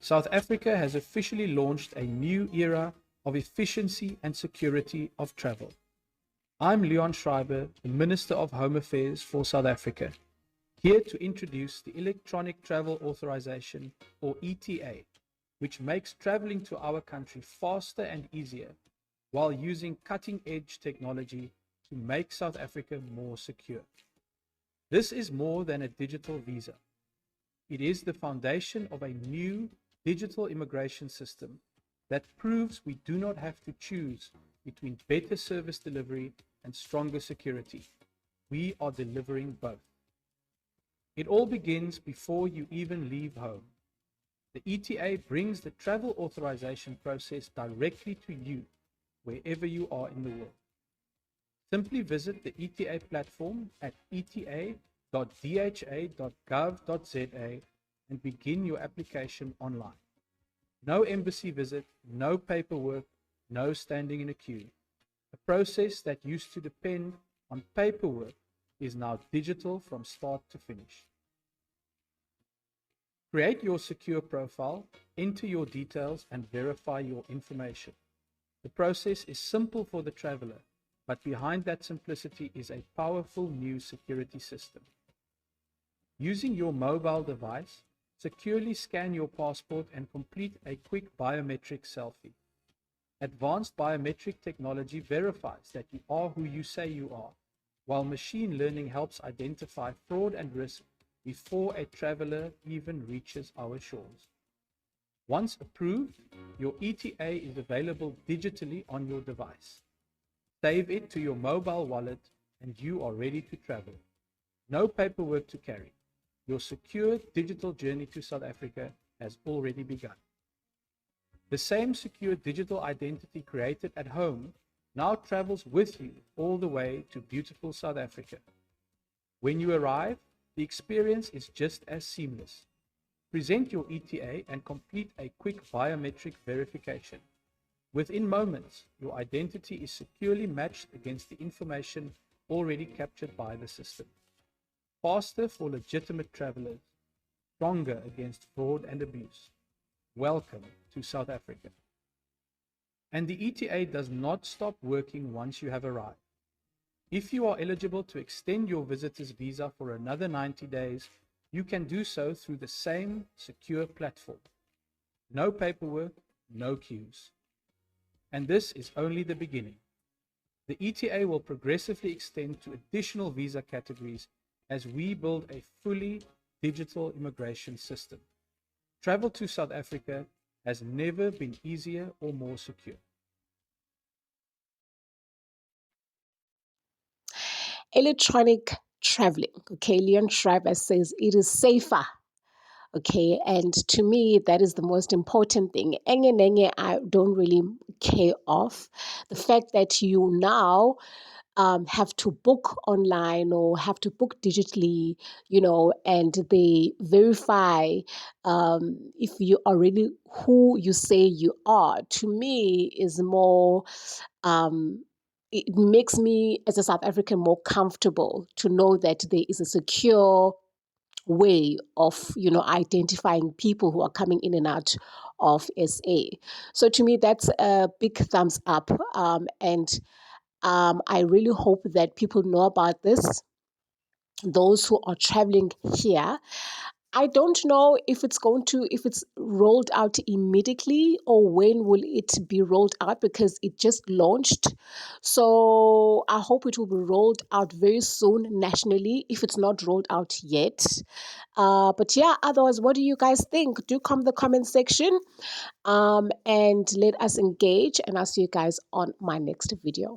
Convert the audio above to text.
South Africa has officially launched a new era of efficiency and security of travel. I'm Leon Schreiber, the Minister of Home Affairs for South Africa, here to introduce the Electronic Travel Authorization, or ETA, which makes traveling to our country faster and easier while using cutting-edge technology to make South Africa more secure. This is more than a digital visa. It is the foundation of a new digital immigration system that proves we do not have to choose between better service delivery and stronger security. We are delivering both. It all begins before you even leave home. The ETA brings the travel authorization process directly to you, wherever you are in the world. Simply visit the ETA platform at eta.dha.gov.za and begin your application online. No embassy visit, no paperwork, no standing in a queue. A process that used to depend on paperwork is now digital from start to finish. Create your secure profile, enter your details, and verify your information. The process is simple for the traveler, but behind that simplicity is a powerful new security system. Using your mobile device, securely scan your passport and complete a quick biometric selfie. Advanced biometric technology verifies that you are who you say you are, while machine learning helps identify fraud and risk before a traveler even reaches our shores. Once approved, your ETA is available digitally on your device. Save it to your mobile wallet and you are ready to travel. No paperwork to carry. Your secure digital journey to South Africa has already begun. The same secure digital identity created at home now travels with you all the way to beautiful South Africa. When you arrive, the experience is just as seamless. Present your ETA and complete a quick biometric verification. Within moments, your identity is securely matched against the information already captured by the system. Faster for legitimate travelers, stronger against fraud and abuse. Welcome to South Africa. And the ETA does not stop working once you have arrived. If you are eligible to extend your visitor's visa for another 90 days, you can do so through the same secure platform. No paperwork, no queues. And this is only the beginning. The ETA will progressively extend to additional visa categories as we build a fully digital immigration system. Travel to South Africa has never been easier or more secure. Electronic traveling. Okay, Leon Schreiber says it is safer. Okay, and to me, that is the most important thing. Enye I don't really care of. The fact that you now have to book online or have to book digitally, and they verify if you are really who you say you are, to me is more, it makes me as a South African more comfortable to know that there is a secure way of identifying people who are coming in and out of SA. So to me, that's a big thumbs up, and I really hope that people know about this, those who are traveling here. I don't know if it's rolled out immediately or when will it be rolled out, because it just launched. So I hope it will be rolled out very soon nationally if it's not rolled out yet. But yeah, otherwise, what do you guys think? Do come in the comment section and let us engage, and I'll see you guys on my next video.